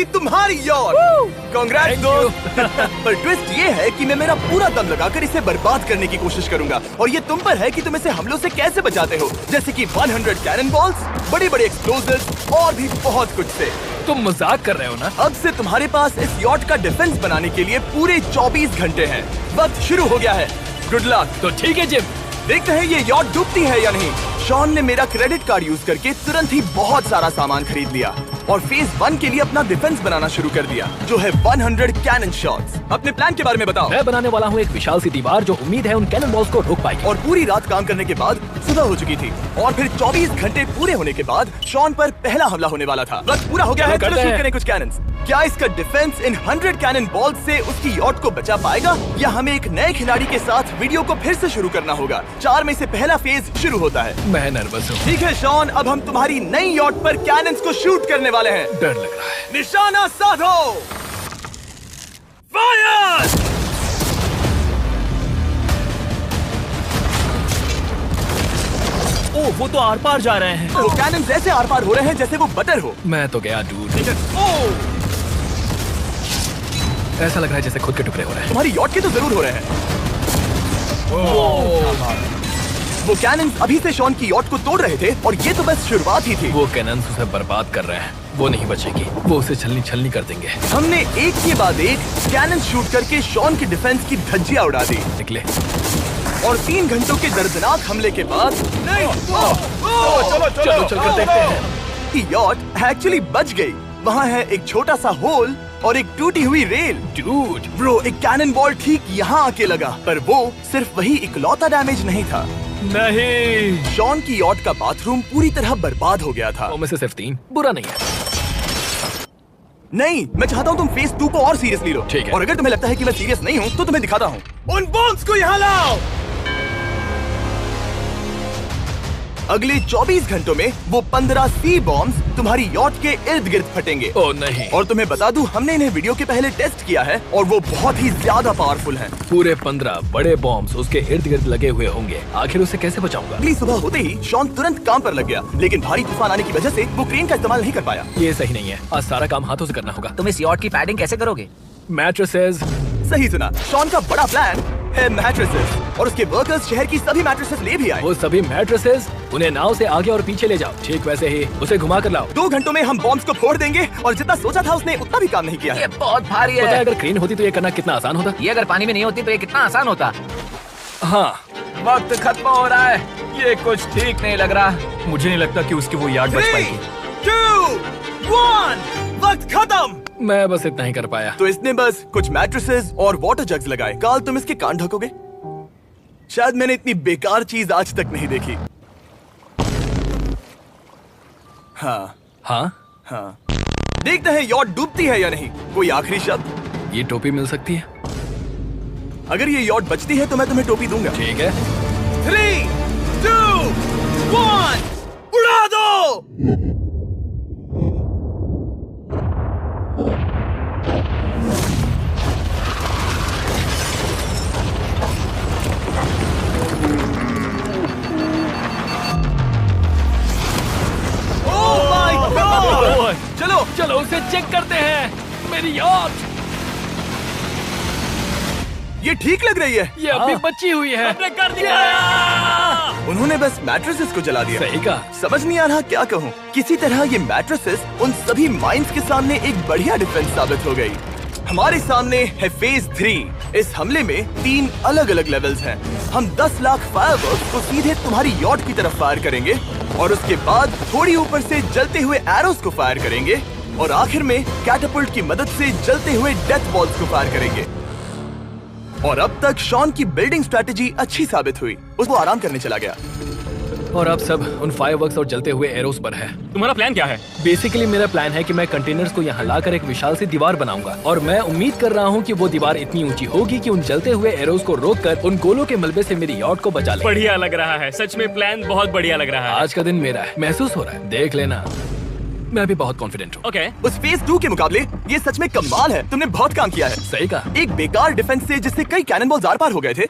Finally तुम्हारी yacht. Congrats दोस्त। पर ट्विस्ट ये है कि मैं मेरा पूरा दम लगाकर इसे बर्बाद करने की कोशिश करूंगा और ये तुम पर है कि तुम इसे हमलों से कैसे बचाते हो, जैसे कि 100 कैनन बॉल्स, बड़े बड़े एक्सप्लोजिव्स और भी बहुत कुछ से। तुम मजाक कर रहे हो ना? अब से तुम्हारे पास इस यॉट का डिफेंस बनाने के लिए पूरे 24 घंटे हैं। वक्त शुरू हो गया है। Good luck. तो ठीक है जिम, देखते हैं ये यॉट डूबती है या नहीं। शॉन ने मेरा क्रेडिट कार्ड यूज करके तुरंत ही बहुत सारा सामान खरीद लिया और फेज 1 के लिए अपना डिफेंस बनाना शुरू कर दिया, जो है 100 कैनन शॉट्स। अपने प्लान के बारे में बताओ। मैं बनाने वाला हूँ एक विशाल सी दीवार जो उम्मीद है उन कैनन बॉल्स को रोक पाएगी। और पूरी रात काम करने के बाद सुबह हो चुकी थी और फिर 24 घंटे पूरे होने के बाद शॉन पर पहला हमला होने वाला था। वक्त पूरा हो गया है। चलो शूट करें कुछ कैनन्स। क्या इसका डिफेंस इन 100 कैनन बॉल्स से उसकी यॉट को बचा पाएगा या हमें एक नए खिलाड़ी के साथ वीडियो को फिर से शुरू करना होगा? 4 में से पहला फेज शुरू होता है। मैं नर्वस हूँ। ठीक है शॉन, अब हम तुम्हारी नई यॉट पर कैनन्स को शूट करने वाले हैं। डर लग रहा है। निशाना साधो। फायर! ओह, वो तो आर पार जा रहे हैं। वो कैनन्स ऐसे आर पार हो रहे हैं जैसे वो बटर हो। मैं तो गया दूर। ऐसा लग रहा है जैसे खुद के टुकड़े हो रहे हैं। तुम्हारी यॉट के तो जरूर हो रहे हैं। वो कैनन्स अभी से शॉन की यॉट को तोड़ रहे थे और ये तो बस शुरुआत ही थी। वो कैनन्स उसे बर्बाद कर रहे हैं। वो नहीं बचेगी। वो उसे छलनी कर देंगे। हमने एक के बाद एक कैनन शूट करके शॉन की डिफेंस की धज्जियां उड़ा दी। निकले। और 3 घंटों के दर्दनाक हमले के बाद चलो चल कर देखते हैं। यॉट एक्चुअली बच गई। वहाँ है एक छोटा सा होल और एक टूटी हुई रेल। डूड ब्रो, एक कैनन बॉल ठीक यहाँ आके लगा, पर वो सिर्फ वही इकलौता डैमेज नहीं था। नहीं, शॉन की यॉट का बाथरूम पूरी तरह बर्बाद हो गया था। में से सिर्फ 3 बुरा नहीं है। नहीं, मैं चाहता हूँ तुम फेज 2 को और सीरियसली लो। ठीक है। और अगर तुम्हें लगता है कि मैं सीरियस नहीं हूँ तो तुम्हें दिखाता हूँ। उन बॉम्ब्स को यहाँ लाओ। अगले 24 घंटों में वो 15 सी बॉम्ब्स तुम्हारी यॉट के इर्द गिर्द फटेंगे। ओह नहीं। और तुम्हें बता दूं, हमने इन्हें वीडियो के पहले टेस्ट किया है और वो बहुत ही ज्यादा पावरफुल हैं। पूरे 15 बड़े बॉम्ब्स उसके इर्द गिर्द लगे हुए होंगे। आखिर उसे कैसे बचाऊंगा? अगली सुबह होते ही शॉन तुरंत काम पर लग गया, लेकिन भारी तूफान आने की वजह से वो क्रेन का इस्तेमाल नहीं कर पाया। ये सही नहीं है। आज सारा काम हाथों से करना होगा। तुम इस यॉट की पैडिंग कैसे करोगे? मैट्रेसेस। सही सुना, शॉन का बड़ा प्लान है मैट्रेसेस और उसके वर्कर्स शहर की सभी मैट्रेसेस ले भी आए। वो सभी मैट्रेसेस उन्हें नाव से आगे और पीछे ले जाओ। ठीक वैसे ही उसे घुमा कर लाओ। 2 घंटों में हम बॉम्ब्स को फोड़ देंगे और जितना सोचा था उसने उतना भी काम नहीं किया ये है। बहुत भारी पता है है। अगर क्रेन होती तो ये करना कितना आसान होता। ये अगर पानी में नहीं होती तो ये कितना आसान होता। हाँ, वक्त खत्म हो रहा है। ये कुछ ठीक नहीं लग रहा। मुझे नहीं लगता कि उसकी वो याद बच 3, पाएगी। 2, 1, वक्त खत्म। मैं बस इतना ही कर पाया। तो इसने बस कुछ मैट्रेसेस और वाटर जग्स लगाए। काल, तुम इसके कान ढकोगे? शायद मैंने इतनी बेकार चीज आज तक नहीं देखी। हाँ हाँ, हाँ, देखते हैं यॉट डूबती है या नहीं। कोई आखिरी शब्द? ये टोपी मिल सकती है। अगर ये यॉट बचती है तो मैं तुम्हें टोपी दूंगा। ठीक है। 3, 2, 1, उड़ा दो। चलो चलो उसे चेक करते हैं। मेरी यॉट ये ठीक लग रही है। ये अभी बची हुई है। कर दिया। उन्होंने बस मैट्रेसेस को जला दिया। सही कहा। समझ नहीं आ रहा क्या कहूँ। किसी तरह ये मैट्रेसेस उन सभी माइंस के सामने एक बढ़िया डिफेंस साबित हो गई। हमारे सामने है फेज 3। इस हमले में 3 अलग अलग लेवल्स हैं। हम 10 लाख फायरवर्क्स को सीधे तुम्हारी यॉट की तरफ फायर करेंगे और उसके बाद थोड़ी ऊपर से जलते हुए एरोस को फायर करेंगे और आखिर में कैटापल्ट की मदद से जलते हुए डेथ बॉल्स को फायर करेंगे। और अब तक शॉन की बिल्डिंग स्ट्रेटेजी अच्छी साबित हुई। उसको आराम करने चला गया। और अब सब उन फायरवर्क्स और जलते हुए एरोस पर है। तुम्हारा प्लान क्या है? बेसिकली मेरा प्लान है कि मैं कंटेनर्स को यहाँ लाकर एक विशाल सी दीवार बनाऊंगा और मैं उम्मीद कर रहा हूँ कि वो दीवार इतनी ऊंची होगी कि उन जलते हुए एरोस को रोककर उन गोलों के मलबे से मेरी यॉट को बचा ले। बढ़िया लग रहा है। सच में प्लान बहुत बढ़िया लग रहा है। आज का दिन मेरा है। महसूस हो रहा है। देख लेना, मैं भी बहुत कॉन्फिडेंट हूँ। ओके। उस फेज 2 के मुकाबले ये सच में कमाल है। तुमने बहुत काम किया है। सही कहा। एक बेकार डिफेंस से जिससे कई कैनन बॉल्स आर पार हो गए थे।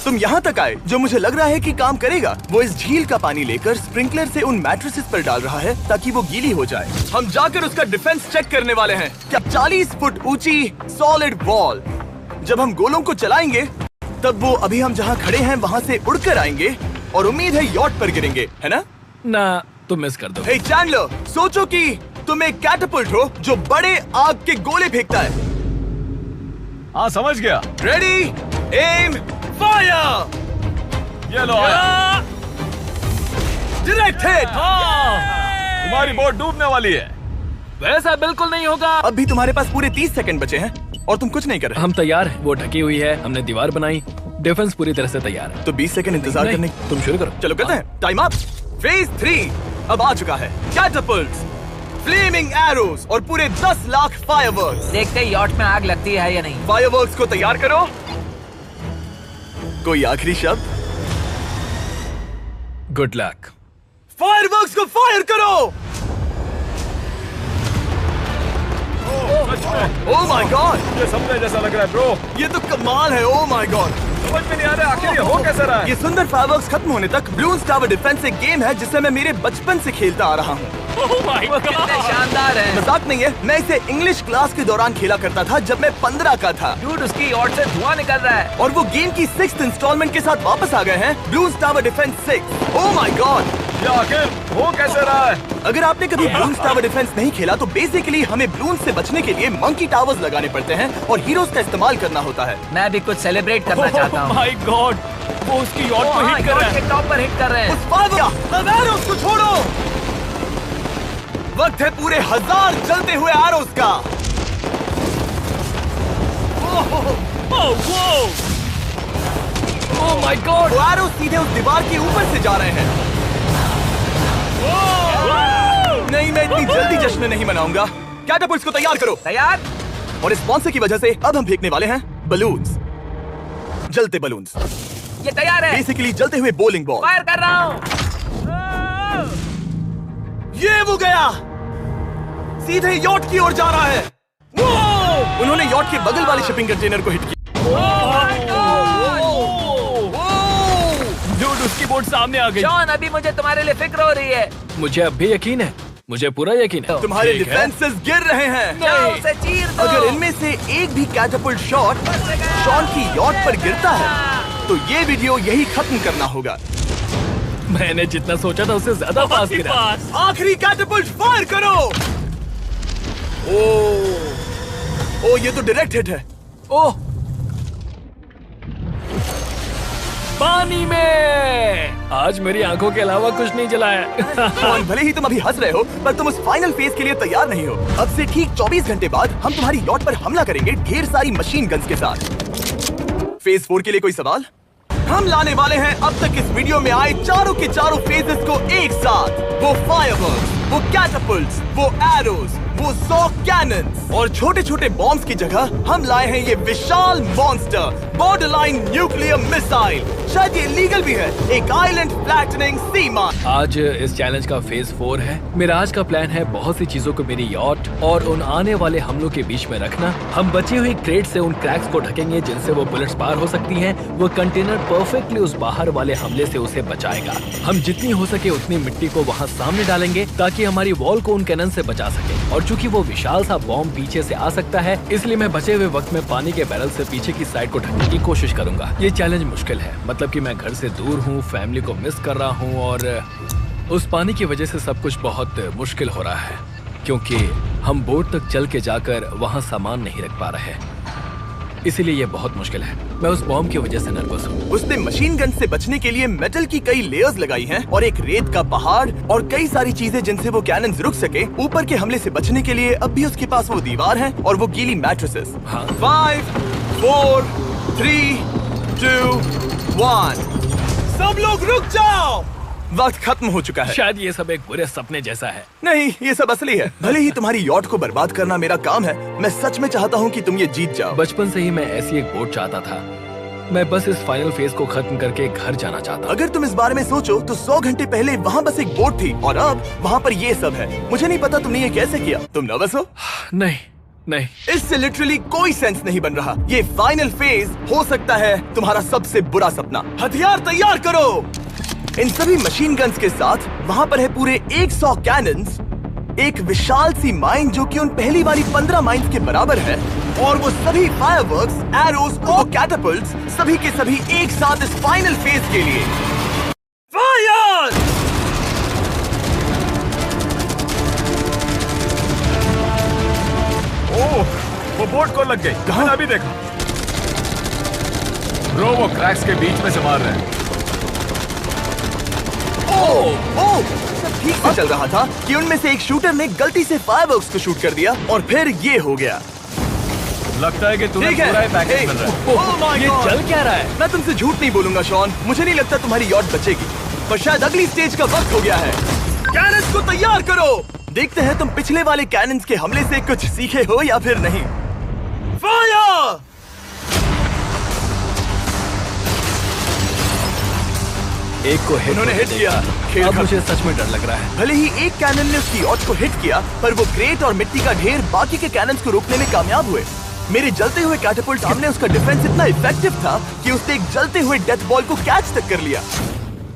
तुम यहाँ तक आए, जो मुझे लग रहा है कि काम करेगा। वो इस झील का पानी लेकर स्प्रिंकलर से उन मैट्रेसेस पर डाल रहा है ताकि वो गीली हो जाए। हम जाकर उसका डिफेंस चेक करने वाले हैं। क्या 40 फुट ऊंची सॉलिड वॉल। जब हम गोलों को चलाएंगे तब वो अभी हम जहाँ खड़े हैं वहाँ से उड़कर आएंगे और उम्मीद है यॉट पर गिरेंगे, है ना? ना, तुम मिस कर दो। हे चैंडलर, सोचो कि तुम एक कैटapult हो जो बड़े आग के गोले फेंकता है। हाँ, समझ गया। Ready, aim, fire. ये लो आया। Direct hit. तुम्हारी बोट डूबने वाली है। वैसा बिल्कुल नहीं होगा। अब भी तुम्हारे पास पूरे 30 सेकंड बचे हैं और तुम कुछ नहीं कर रहे। हम तैयार हैं। वो ढकी हुई है, हमने दीवार बनाई, डिफेंस पूरी तरह से तैयार है। तो 20 सेकंड इंतजार नहीं, करने। तुम शुरू करो। चलो करते हैं। Time up. फेज 3 अब आ चुका है। कैटapults, फ्लेमिंग एरोज और पूरे 10 लाख फायरवर्क्स। देखते ही यॉट में आग लगती है या नहीं। फायरवर्क्स को तैयार करो। कोई आखिरी शब्द? Good luck. फायरवर्क्स को फायर करो। सच में। ओह माय गॉड, ये सपने जैसा लग रहा है ब्रो। ये तो कमाल है। ओह माय गॉड, समझ में नहीं आ रहा आखिर ये हो कैसा रहा है। ये सुंदर फायरवर्क्स खत्म होने तक ब्लून्स टावर डिफेंस एक गेम है जिसे मैं मेरे बचपन से खेलता आ रहा हूँ। Oh my कितने God! शानदार है। मजाक नहीं है, मैं इसे इंग्लिश क्लास के दौरान खेला करता था जब मैं 15 का था। डूड, उसकी यॉट से धुआं निकल रहा है। और वो गेम की 6th इंस्टॉलमेंट के साथ वापस आ गए हैं, balloons tower defence 6। Oh my God, ये आखिर हो कैसे रहा है। अगर आपने कभी ब्लून्स टावर डिफेंस नहीं खेला तो बेसिकली हमें ब्लून्स से बचने के लिए मंकी टावर्स लगाने पड़ते हैं और हीरोज का इस्तेमाल करना होता है। मैं भी कुछ सेलिब्रेट करना चाहता हूँ। Oh my God! वो उसकी यॉट को हिट कर रहा है। के टॉप पर हिट कर रहे हैं। उस फायरवर्क्स को छोड़ो। वक्त है पूरे 1000 जलते हुए एरोज का। Oh my God! वो एरोज सीधे उस दीवार के ऊपर से जा रहे हैं। नहीं, मैं इतनी जल्दी जश्न नहीं मनाऊंगा। कैटapults को तैयार करो। तैयार। और इस स्पॉन्सर की वजह से अब हम फेंकने वाले हैं बलून्स, जलते बलून्स। ये तैयार है। बेसिकली जलते हुए बॉलिंग बॉल। फायर कर रहा हूँ। ये वो गया, सीधे यॉट की ओर जा रहा है। उन्होंने यॉट के बगल वाले शिपिंग कंटेनर को हिट किया। डूड, उसकी बोट सामने आ गई। जॉन, अभी मुझे तुम्हारे लिए फिक्र हो रही है। मुझे अब भी यकीन है, मुझे पूरा यकीन है। तुम्हारे ठीक है। डिफेंसेस गिर रहे हैं। जाओ उसे चीर दो। अगर इनमें से एक भी कैटapult शॉट शॉन की यॉट पर गिरता है तो ये वीडियो यही खत्म करना होगा। मैंने जितना सोचा था उससे ज्यादा पास गिरा। पास। आखिरी कैटapult फायर करो। ओ, ये तो डायरेक्ट हिट है। ओह, पानी में। आज मेरी आंखों के अलावा कुछ नहीं जला है। और भले ही तुम अभी हंस रहे हो, पर तुम उस फाइनल फेज के लिए तैयार नहीं हो। अब से ठीक 24 घंटे बाद हम तुम्हारी यॉट पर हमला करेंगे ढेर सारी मशीन गन्स के साथ। फेज 4 के लिए कोई सवाल? हम लाने वाले हैं अब तक इस वीडियो में आए चारों के चारों फेजेस को एक साथ। वो फायरवर्क्स, वो कैटapults, वो एरोज, वो 100 कैनन्स और छोटे छोटे बॉम्ब्स की जगह हम लाए हैं ये विशाल मॉन्स्टर, बॉर्डरलाइन न्यूक्लियर मिसाइल। शायद ये लीगल भी है, एक आइलैंड फ्लैटनिंग सी मार। आज इस चैलेंज का फेज 4 है। मेरा आज का प्लान है बहुत सी चीजों को मेरी यॉट और उन आने वाले हमलों के बीच में रखना। हम बचे हुए क्रेट से उन क्रैक्स को ढकेंगे जिनसे वो बुलेट्स पार हो सकती हैं। वो कंटेनर परफेक्टली उस बाहर वाले हमले से उसे बचाएगा। हम जितनी हो सके उतनी मिट्टी को वहाँ सामने डालेंगे ताकि हमारी वॉल को उन कैनन से बचा सके। और चूंकि वो विशाल सा बॉम्ब पीछे से आ सकता है, इसलिए मैं बचे हुए वक्त में पानी के बैरल से पीछे की साइड को ढकने की कोशिश करूंगा। ये चैलेंज मुश्किल है, मतलब कि मैं घर से दूर हूँ, फैमिली को मिस कर रहा हूँ और उस पानी की वजह से सब कुछ बहुत मुश्किल हो रहा है क्योंकि हम बोट तक चल के जाकर वहाँ सामान नहीं रख पा रहे। इसीलिए ये बहुत मुश्किल है। मैं उस बॉम्ब की वजह से नर्वस हूँ। उसने मशीन गन से बचने के लिए मेटल की कई लेयर्स लगाई हैं और एक रेत का पहाड़ और कई सारी चीजें जिनसे वो कैनन्स रुक सके। ऊपर के हमले से बचने के लिए अब भी उसके पास वो दीवार है और वो गीली मैट्रेसेस। हाँ। 5, 4, 3, 2, 1। सब लोग रुक जाओ, वक्त खत्म हो चुका है। शायद ये सब एक बुरे सपने जैसा है। नहीं, ये सब असली है। भले ही तुम्हारी यॉट को बर्बाद करना मेरा काम है, मैं सच में चाहता हूँ कि तुम ये जीत जाओ। बचपन से ही मैं ऐसी एक बोट चाहता था। मैं बस इस फाइनल फेज को खत्म करके घर जाना चाहता। अगर तुम इस बारे में सोचो तो 100 घंटे पहले वहाँ बस एक बोट थी और अब वहाँ पर ये सब है। मुझे नहीं पता तुमने ये कैसे किया। तुम नर्वस हो? नहीं, नहीं, इससे लिटरली कोई सेंस नहीं बन रहा। ये फाइनल फेज हो सकता है तुम्हारा सबसे बुरा सपना। हथियार तैयार करो। इन सभी मशीन गन्स के साथ वहाँ पर है पूरे 100 कैनन्स, एक विशाल सी माइन जो कि उन पहली वाली 15 माइन्स के बराबर है, और वो सभी फायरवर्क्स, एरोस और कैटापल्ट्स सभी के सभी एक साथ इस फाइनल फेज के लिए। फायर! ओह, वो बोट को लग गई। कहाँ? मैंने अभी देखा। ब्रो, वो क्रैक्स के बीच में से मार रहे हैं। ओह, सब ठीक से चल रहा था कि उनमें से एक शूटर ने गलती से फायरवर्क्स को शूट कर दिया और फिर ये हो गया। लगता है कि तुम्हें ठीक है। पूरा ही पैकेज मिल रहा है। Oh my ये God! चल क्या रहा है? मैं तुमसे झूठ नहीं बोलूंगा शॉन, मुझे नहीं लगता तुम्हारी यॉट बचेगी, पर शायद अगली स्टेज का वक्त हो गया है। कैनन्स को तैयार करो। देखते हैं तुम पिछले वाले कैनन्स के हमले से कुछ सीखे हो या फिर नहीं। फायर! एक को हिट उन्होंने हिट किया। खेल अब खत्म। मुझे सच में डर लग रहा है। भले ही एक कैनन ने उसकी यॉट को हिट किया, पर वो क्रेट और मिट्टी का ढेर बाकी के कैनन्स को रोकने में कामयाब हुए। मेरे जलते हुए कैटापल्ट सामने उसका डिफेंस इतना इफेक्टिव था कि उसने एक जलते हुए डेथ बॉल को कैच तक कर लिया।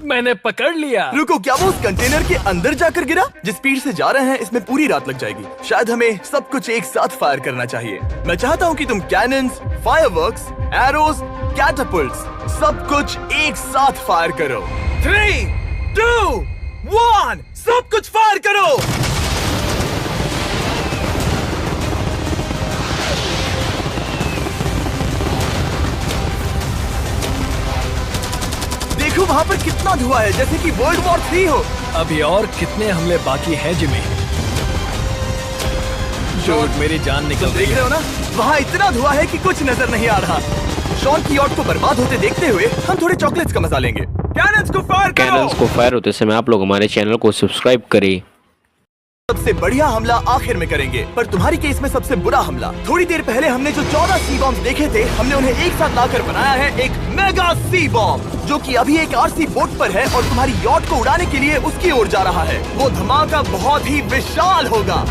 मैंने पकड़ लिया। रुको, क्या वो उस कंटेनर के अंदर जाकर गिरा? जिस स्पीड से जा रहे हैं इसमें पूरी रात लग जाएगी। शायद हमें सब कुछ एक साथ फायर करना चाहिए। मैं चाहता हूँ कि तुम कैनन्स, फायरवर्क्स, एरोस, कैटापल्ट्स सब कुछ एक साथ फायर करो। 3, 2, 1, सब कुछ फायर करो। देखो वहाँ पर कितना धुआं है, जैसे कि वर्ल्ड वॉर 3 हो। अभी और कितने हमले बाकी हैं जिमी? शॉट, मेरी जान निकल रही देख है। रहे हो ना, वहाँ इतना धुआं है कि कुछ नजर नहीं आ रहा। शॉन की यॉट को बर्बाद होते देखते हुए हम थोड़े चॉकलेट्स का मजा लेंगे। कैनन्स को फायर करो। कैनन्स को फायर होते समय आप लोग हमारे चैनल को सब्सक्राइब करें। सबसे बढ़िया हमला आखिर में करेंगे, पर तुम्हारी केस में सबसे बुरा हमला। थोड़ी देर पहले हमने जो 14 सी बॉम्ब देखे थे, हमने उन्हें एक साथ लाकर बनाया है एक मेगा सी बॉम्ब, जो कि अभी एक आरसी बोट पर है और तुम्हारी यॉट को उड़ाने के लिए उसकी ओर जा रहा है। वो धमाका बहुत ही विशाल होगा।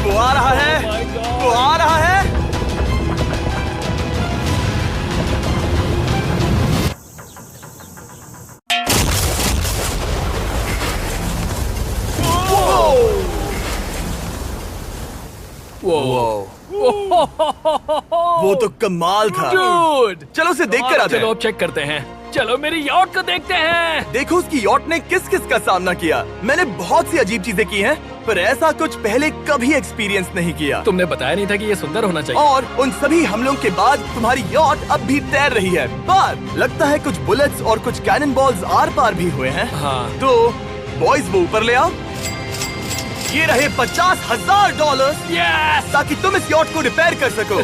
वो आ रहा है, वो आ रहा है। वो तो कमाल था। Dude! चलो उसे देख कर आते चलो हैं। अब चेक करते हैं। चलो मेरी यॉट को देखते हैं। देखो उसकी यॉट ने किस किस का सामना किया। मैंने बहुत सी अजीब चीजें की हैं, पर ऐसा कुछ पहले कभी एक्सपीरियंस नहीं किया। तुमने बताया नहीं था कि ये सुंदर होना चाहिए। और उन सभी हमलों के बाद तुम्हारी यॉट अब भी तैर रही है, पर लगता है कुछ बुलेट्स और कुछ कैनन बॉल्स आर पार भी हुए हैं। हाँ। तो बॉयज वो ऊपर ले आओ। ये रहे $50,000 Yes! ताकि तुम इस यॉट को रिपेयर कर सको।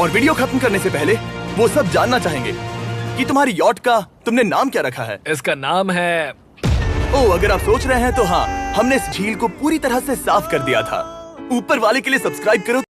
और वीडियो खत्म करने से पहले वो सब जानना चाहेंगे कि तुम्हारी यॉट का तुमने नाम क्या रखा है। इसका नाम है ओह, अगर आप सोच रहे हैं तो हाँ, हमने इस झील को पूरी तरह से साफ कर दिया था। ऊपर वाले के लिए सब्सक्राइब करो।